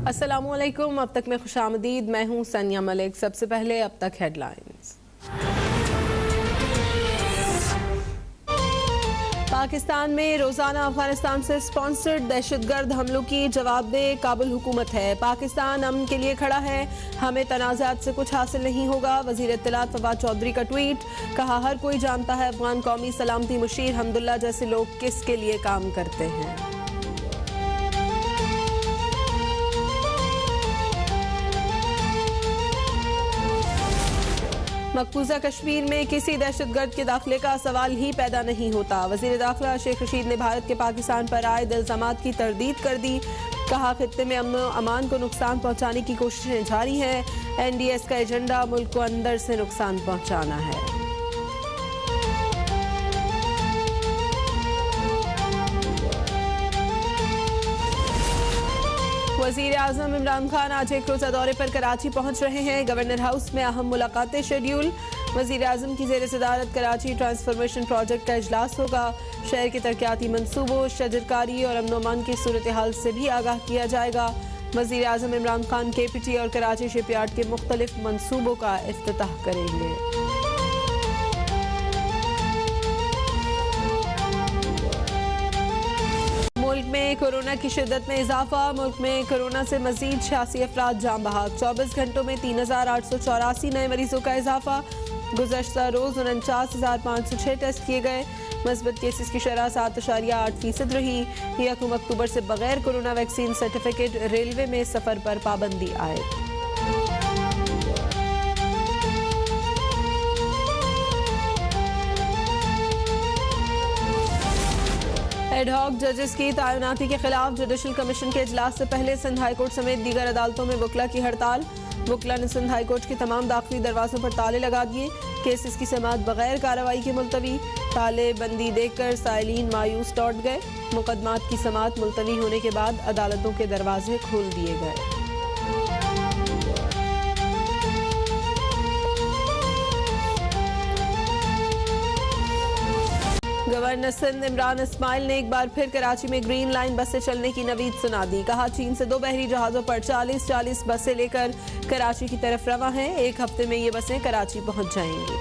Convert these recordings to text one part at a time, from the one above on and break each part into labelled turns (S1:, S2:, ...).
S1: अस्सलामुअलैकुम। अब तक में खुशामदीद, मैं हूँ सनिया मलिक। सबसे पहले अब तक हेडलाइंस। पाकिस्तान में रोजाना अफगानिस्तान से स्पॉन्सर्ड दहशतगर्द हमलों की जवाबदेह काबुल हुकूमत है। पाकिस्तान अमन के लिए खड़ा है, हमें तनाज़ात से कुछ हासिल नहीं होगा। वज़ीर इत्तलात फवाद चौधरी का ट्वीट, कहा हर कोई जानता है अफगान कौमी सलामती मुशीर हमदुल्ला जैसे लोग किसके लिए काम करते हैं। मकबूजा कश्मीर में किसी दहशतगर्द के दाखिले का सवाल ही पैदा नहीं होता। वज़ीर दाखिला शेख रशीद ने भारत के पाकिस्तान पर आए इल्ज़ामात की तरदीद कर दी। कहा खित्ते में अमन अमान को नुकसान पहुंचाने की कोशिशें जारी हैं। NDS का एजेंडा मुल्क को अंदर से नुकसान पहुंचाना है। वज़ीर आज़म इमरान खान आज एक रोज़ा दौरे पर कराची पहुंच रहे हैं। गवर्नर हाउस में अहम मुलाकातें शेड्यूल। वज़ीर आज़म की ज़ेर सदारत कराची ट्रांसफॉर्मेशन प्रोजेक्ट का इजलास होगा। शहर के तरक्याती मंसूबों, शजरकारी और अमन अमान की सूरत हाल से भी आगाह किया जाएगा। वज़ीर आज़म इमरान खान KPT और कराची शिपयार्ड के मुख्तलिफ मंसूबों का इफ्तिताह करेंगे। मुल्क में कोरोना की शिद्दत में इजाफा। मुल्क में कोरोना से मजीद 86 अफराद जान बहक। 24 घंटों में 3884 नए मरीजों का इजाफा। गुज़श्ता रोज़ 49,506 टेस्ट किए गए। मस्बत केसेस की शरह 7.8% रही। 1 अक्टूबर से बगैर कोरोना वैक्सीन सर्टिफिकेट रेलवे में सफ़र पर पाबंदी आए। एडहॉक जजेस की तैनाती के खिलाफ जुडिशल कमीशन के इजलास से पहले सिंध हाईकोर्ट समेत दीगर अदालतों में वकला की हड़ताल। वकला ने सिंध हाईकोर्ट के तमाम दाखिली दरवाजों पर ताले लगा दिए। केसेस की समाअत बगैर कार्रवाई के मुलतवी। ताले बंदी देखकर साइलीन मायूस लौट गए। मुकदमात की समाअत मुलतवी होने के बाद अदालतों के दरवाजे खोल दिए गए। गवर्नर सिंध इमरान इस्माइल ने एक बार फिर कराची में ग्रीन लाइन बसें चलने की नवीद सुना दी। कहा चीन से 2 बहरी जहाज़ों पर 40 बसें लेकर कराची की तरफ रवां हैं। 1 हफ्ते में ये बसें कराची पहुंच जाएंगी।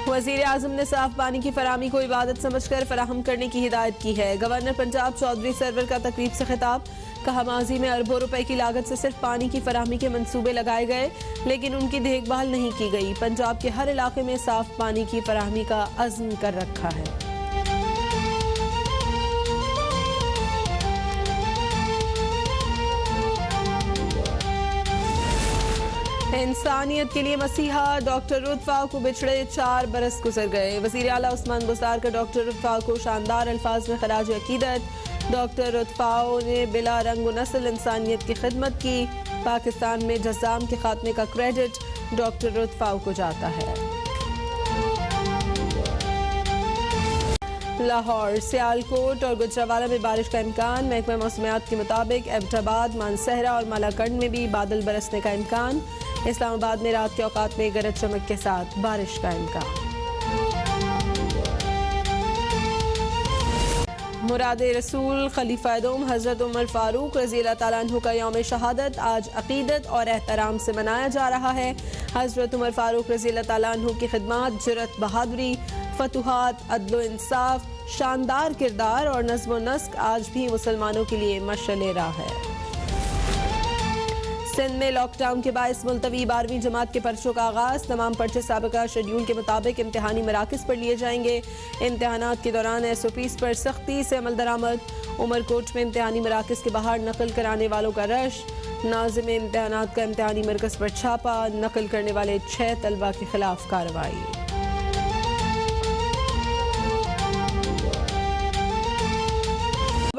S1: वज़ीर आज़म ने साफ पानी की फराहमी को इबादत समझकर फराहम करने की हिदायत की है। गवर्नर पंजाब चौधरी सरवर का तकरीब से खिताब। कहा माजी में अरबों रुपए की लागत से सिर्फ पानी की फराहमी के मंसूबे लगाए गए, लेकिन उनकी देखभाल नहीं की गई। पंजाब के हर इलाके में साफ पानी की फराहमी का अज़्म कर रखा है। इंसानियत के लिए मसीहा डॉक्टर रुतफा को बिछड़े 4 बरस गुजर गए। वज़ीर आला उस्मान बुज़दार का डॉक्टर रुतफा को शानदार अल्फाज में खराज अकीदत। डॉक्टर रुतफा ने बिला रंग व नस्ल इंसानियत की खिदमत की। पाकिस्तान में जज़ाम के खात्मे का क्रेडिट डॉक्टर रुतफा को जाता है। लाहौर, सियालकोट और गुजरावाला में बारिश का इम्कान। महकमा मौसमियात के मुताबिक एबटाबाद, मानसहरा और मालाकंड में भी बादल बरसने का इम्कान। इस्लामाबाद में रात के औकात में गरज चमक के साथ बारिश का इम्कान। मुरादे रसूल खलीफा दोम हज़रत उमर फारूक रज़ी अल्लाह तआला अन्हु का यौम शहादत आज अकीदत और एहतराम से मनाया जा रहा है। हज़रत उमर फारूक रज़ी अल्लाह तआला अन्हु की खिदमत, जुर्रत, बहादुरी, फतुहात, अदल इंसाफ, शानदार किरदार और नज़्म व नस्क आज भी मुसलमानों के लिए मशअल राह है। सिंध में लॉकडाउन के बायस मुलतवी 12वीं जमात के पर्चों का आगाज। तमाम पर्चे साबिका शेड्यूल के मुताबिक इम्तिहानी मराकज़ पर लिए जाएंगे। इम्तिहानात के दौरान SOPs पर सख्ती से अमल दरामद। उमरकोट में इम्तिहानी मराकज़ के बाहर नकल कराने वालों का रश। नाज़िम इम्तिहानात का इम्तिहानी मरकज़ पर छापा। नकल करने वाले 6 तलबा के खिलाफ कार्रवाई।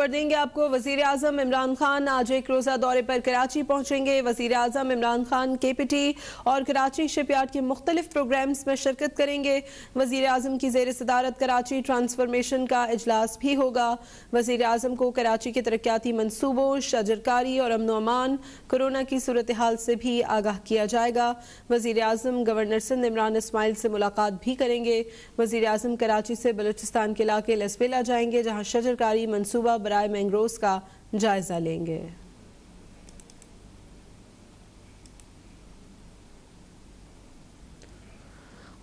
S1: खबर देंगे आपको। वजीर आजम इमरान खान आज एक रोजा दौरे पर कराची पहुंचेंगे। वजीर आजम इमरान खान केपीटी और कराची शिपयार्ड के मुख्तलिफ प्रोग्राम्स में शिरकत करेंगे। वजीर आजम की जेर सदारत कराची ट्रांसफॉर्मेशन का इजलास भी होगा। वजीर आजम को कराची के तरक्याती मनसूबों, शजरकारी और अमन अमान, कोरोना की सूरत हाल से भी आगाह किया जाएगा। वजीर आजम गवर्नर सिंध इमरान इस्माइल से मुलाकात भी करेंगे। वजीर आजम कराची से बलूचिस्तान के इलाके लसबेला जाएंगे, जहाँ शजरकारी मंसूबा बराए मैंग्रोव्स का जायजा लेंगे।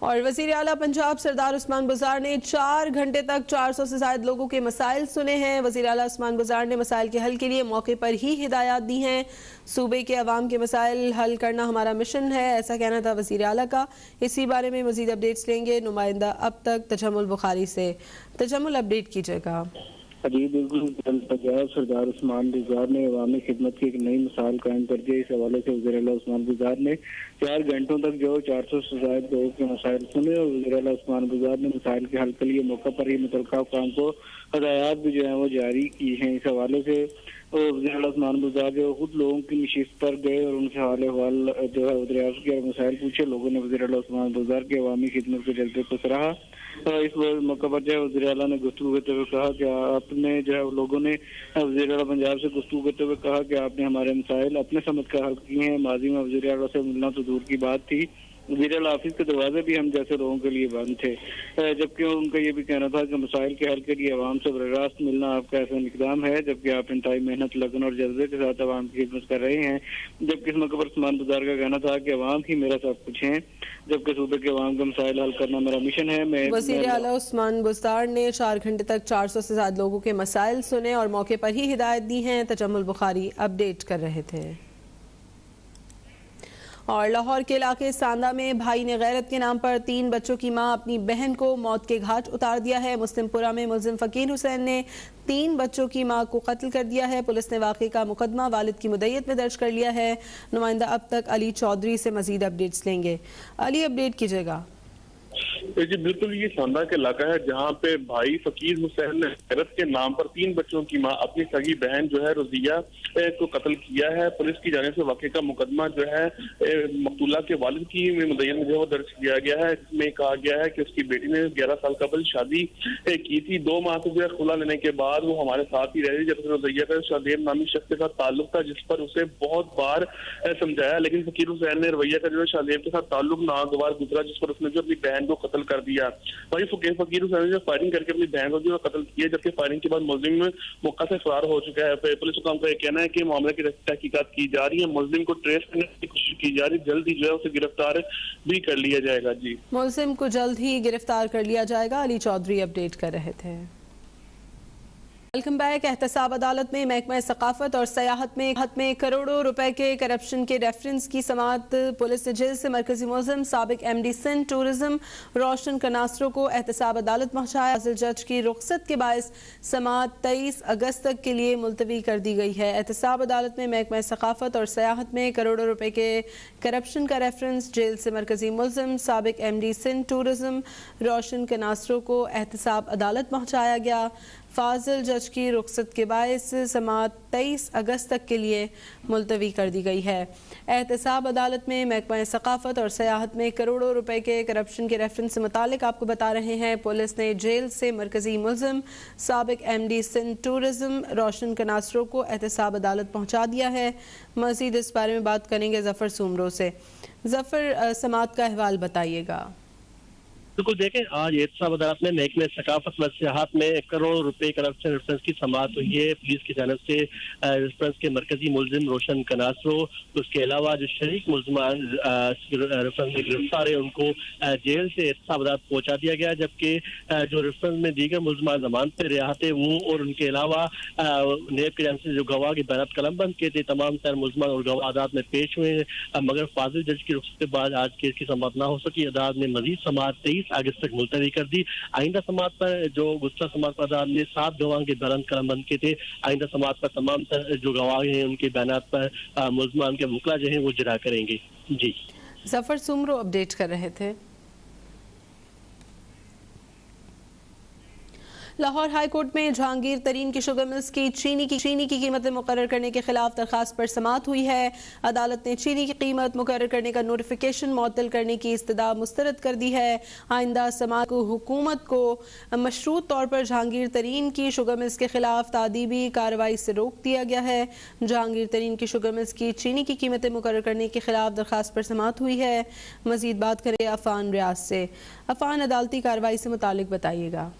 S1: और वजीर आला पंजाब सरदार उस्मान बुज़ार ने 4 घंटे तक 400 से ज्यादा लोगों के मसाइल सुने हैं। वजीर आला उस्मान बुज़ार ने मसाइल के हल के लिए मौके पर ही हिदायत दी हैं। सूबे के अवाम के मसाइल हल करना हमारा मिशन है, ऐसा कहना था वजीर आला का। इसी बारे में मजीद अपडेट्स लेंगे नुमाइंदा अब तक तजम्मुल बुखारी से। तजम्मुल, अपडेट कीजिएगा।
S2: जी बिल्कुल, पंजाब सरदार उस्मान बुज़ार ने अवामी खिदमत की एक नई मिसाल कायम कर दी। इस हवाले से वज़ीर आला उस्मान बुज़ार ने 4 घंटों तक जो 400 से ज्यादा लोगों के मसाइल सुने और वज़ीर आला उस्मान बुज़ार ने मसाइल के हल के लिए मौका पर ही मुतल्लिक़ा काम को हदायत भी जो है वो जारी की हैं। इस हवाले से वज़ीर आला उस्मान बुज़ार जो खुद लोगों की नशिस्त पर गए और उनसे हाल अहवाल जो है दरियाफ्त किया, मसाइल पूछे। लोगों ने वज़ीर आला उस्मान बुज़ार के अवामी खिदमत के जज्बे को सराहा। इस मौके पर जो है वज़ीर आला ने गुफ्तगू करते हुए कहा कि आपने जो है लोगों ने वज़ीर आला पंजाब से गुफ्तगू करते हुए कहा कि आपने हमारे मसाइल अपने समझ कर हल किए हैं। माजी में वज़ीर आला से मिलना तो दूर की बात थी, वज़ीर आला ऑफिस के दरवाजे भी हम जैसे लोगों के लिए बंद थे। जबकि उनका ये भी कहना था कि मसाइल के हल के लिए अवाम से बराह रास्त मिलना आपका ऐसा इक़दाम है, जबकि आप इंतहाई मेहनत, लगन और जज्बे के साथ अवाम की खिदमत कर रहे हैं। जबकि इस मौके पर उस्मान बुज़ार का कहना था कि अवाम ही मेरा सब कुछ है, जबकि सूबे के अवाम के मसाइल हल करना मेरा मिशन है।
S1: वज़ीर आला उस्मान बुज़ार ने 4 घंटे तक 400 से ज्यादा लोगों के मसाइल सुने और मौके पर ही हिदायत दी हैं। तजम्मुल बुखारी अपडेट कर रहे थे। और लाहौर के इलाके सांदा में भाई ने गैरत के नाम पर 3 बच्चों की मां अपनी बहन को मौत के घाट उतार दिया है। मुस्लिमपुरा में मुलजिम फकीर हुसैन ने 3 बच्चों की मां को कत्ल कर दिया है। पुलिस ने वाक़े का मुकदमा वालिद की मुद्दत में दर्ज कर लिया है। नुमाइंदा अब तक अली चौधरी से मजीद अपडेट्स लेंगे। अली, अपडेट कीजिएगा।
S3: जी बिल्कुल, ये सांदा का इलाका है जहाँ पे भाई फकीर हुसैन ने गैरत के नाम पर 3 बच्चों की मां अपनी सगी बहन जो है रोजिया को कत्ल किया है। पुलिस की जानिब से वाक़े का मुकदमा जो है मकतूला के वालिद की मुद्दत में जो है दर्ज किया गया है, जिसमें कहा गया है कि उसकी बेटी ने 11 साल कबल शादी की थी। 2 माह से जो है खुला लेने के बाद वो हमारे साथ ही रह रही, जब रोजिया का शादेब नामी शख्स के साथ ताल्लुक था, जिस पर उसे बहुत बार समझाया, लेकिन फकीर हुसैन ने रवैया का जो है शादेब के साथ ताल्लुक नागवार गुजरा, जिस पर उसने जो अपनी बहन को कत्ल कर दिया। वही फकीर हुसैन ने फायरिंग करके अपनी बहन को जो कत्ल किया, जबकि फायरिंग के बाद मुलजिम मौका से फरार हो चुका है। पुलिस हुकाम का यह कहना है कि मामले की तहकीकात की जा रही है, मुलजिम को ट्रेस करने की कोशिश की जा रही है, जल्द ही जो है उसे गिरफ्तार भी कर लिया जाएगा। जी,
S1: मुलजिम को जल्द ही गिरफ्तार कर लिया जाएगा। अली चौधरी अपडेट कर रहे थे। Welcome back. एहतसाब अदालत में महकमा सकाफत और सयाहत में करोड़ों रुपए के करप्शन के रेफरेंस की समाअत। पुलिस ने जेल से मरकजी मुलजिम साबिक MD सिंध टूरिज्म रोशन कनासरो को एहतसाब अदालत पहुंचाया। जज की रुख्सत के बायस समाअत 23 अगस्त तक के लिए मुलतवी कर दी गई है। एहतसाब अदालत में महकमा सकाफत और सयाहत में करोड़ों रुपए के करप्शन का रेफरेंस। जेल से मरकजी मुलजिम साबिक MD सिंध टूरिज्म रोशन कनासरो को एहतसाब अदालत पहुंचाया गया। फाजिल जज की रुख्सत के बायस समाअत 23 अगस्त तक के लिए मुलतवी कर दी गई है। एहतसाब अदालत में महकमा सकाफत और सयाहत में करोड़ों रुपए के करप्शन के रेफरेंस से मुतालिक आपको बता रहे हैं। पुलिस ने जेल से मरकजी मुलजिम साबिक MD सिंध टूरिज्म रोशन कनासरो को एहतसाब अदालत पहुंचा दिया है। मजीद इस बारे में बात करेंगे जफर सुमरो से। जफर, समाअत का अहवाल बताइएगा।
S4: बिल्कुल, देखें, आज एहतसाब अदालत में महकमे सकाफत व सियाहत में करोड़ों रुपए करप्शन रेफरेंस की समाअत हुई है। पुलिस की जानिब से रेफरेंस के मरकजी मुलजिम रोशन कनासरो, उसके अलावा जो शरीक मुलजमान रेफरेंस में गिरफ्तार है उनको जेल से एहतसाब अदालत पहुंचा दिया गया, जबकि जो रेफरेंस में दीगर मुलजमान जमानत पर रिहा थे वो और उनके अलावा नेब की जानिब से जो गवाह की बयानात कलमबंद किए थे तमाम तर मुलजमान और गवाह अदालत में पेश हुए हैं। मगर फाजिल जज की रुख्सत के बाद आज केस की समाअत न हो सकी। अदालत ने मजीद समाअत 23 अगस्त तक मुलतवी कर दी। आइंदा समाअत पर जो गुस्सा समाअत पर अदालत ने 7 गवाह के बयान कलमबंद किए थे। आइंदा समाअत पर तमाम जो गवाह हैं उनके बयानात पर मुलजमान के मुकला जो है वो जरा करेंगे। जी,
S1: जफर सुमरो अपडेट कर रहे थे। लाहौर हाई कोर्ट में जहांगीर तरीन की शुगर मिल्स की चीनी की कीमतें मुकर्रर करने के खिलाफ दरखास्त पर समाअत हुई है। अदालत ने चीनी की कीमत मुकर्रर करने का नोटिफिकेशन मुअत्तल करने की इस्तदा मुस्तरद कर दी है। आइंदा समाअत को हुकूमत को मशरूत तौर पर जहांगीर तरीन की शुगर मिल्स के खिलाफ तादीबी कार्रवाई से रोक दिया गया है। जहांगीर तरीन की शुगर मिल्स की चीनी की कीमतें मुकर्रर करने के खिलाफ दरखास्त पर समाअत हुई है। मजीद बात करें अफान रियाज से। अफान, अदालती कार्रवाई से मुतालिक बताइएगा।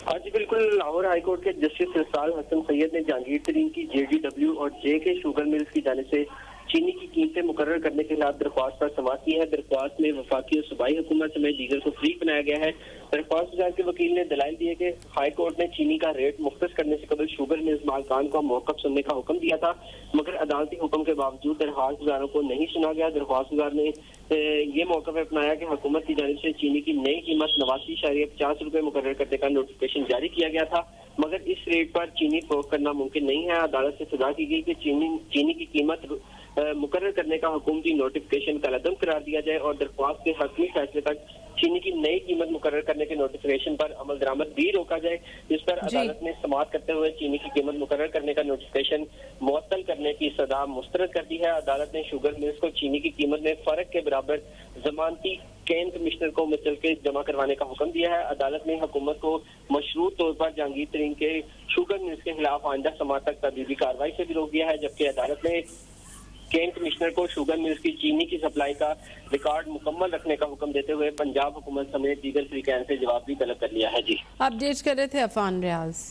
S5: हाँ जी बिल्कुल, लाहौर हाई कोर्ट के जस्टिस इरसाल हसन सैयद ने जहांगीर तरीन की JDW और JK शुगर मिल्स की जानिब से चीनी की कीमतें मुकर्रर करने के खिलाफ दरख्वास्त पर समाअत की है। दरख्वास्त में वफाकी और सूबाई हुकूमत समेत दीगर को फरीक बनाया गया है। दरख्वास्त गुजार के वकील ने दलाइल दिए कि हाई कोर्ट ने चीनी का रेट मुख्तस करने से कबल शुगर मिल्स मालकान को मौक़िफ़ सुनने का हुक्म दिया था, मगर अदालती हुक्म के बावजूद दरख्वास्त गुजारों को नहीं सुना गया। दरख्वास्त गुजार ने ये मौक़िफ़ अपनाया कि हुकूमत की जानिब से चीनी की नई कीमत 89.50 रुपये मुकर्रर करने का नोटिफिकेशन जारी किया गया था, मगर इस रेट पर चीनी फरोख्त करना मुमकिन नहीं है। अदालत से सजा की गई कि चीनी की कीमत मुकर्रर करने का हुकूमती नोटिफिकेशन कलअदम करार दिया जाए और दरख्वास्त के हक़मी फैसले तक चीनी की नई कीमत मुकर्रर करने के नोटिफिकेशन पर अमल दरामद भी रोका जाए। जिस पर अदालत ने समाअत करते हुए चीनी की कीमत मुकर्रर करने का नोटिफिकेशन मुअत्तल करने की सजा मुस्तरद कर दी है। अदालत ने शुगर मिल्स को चीनी की कीमत में फर्क के बराबर जमानती कैन कमिश्नर को मुचल के जमा करवाने का हुक्म दिया है। अदालत ने हुकूमत को मशरूत तौर पर जहांगीर तरीन के शुगर मिल्स के खिलाफ आइंदा समाअत तक तदबीरी कार्रवाई से भी रोक दिया है, जबकि अदालत ने कैन कमिश्नर को शुगर मिल्स की चीनी की सप्लाई का रिकॉर्ड मुकम्मल रखने का हुक्म देते हुए पंजाब हुकूमत समेत दीगर फरीकैन से जवाब भी तलब कर लिया है। जी,
S1: अपडेट कर रहे थे अफान रियाज।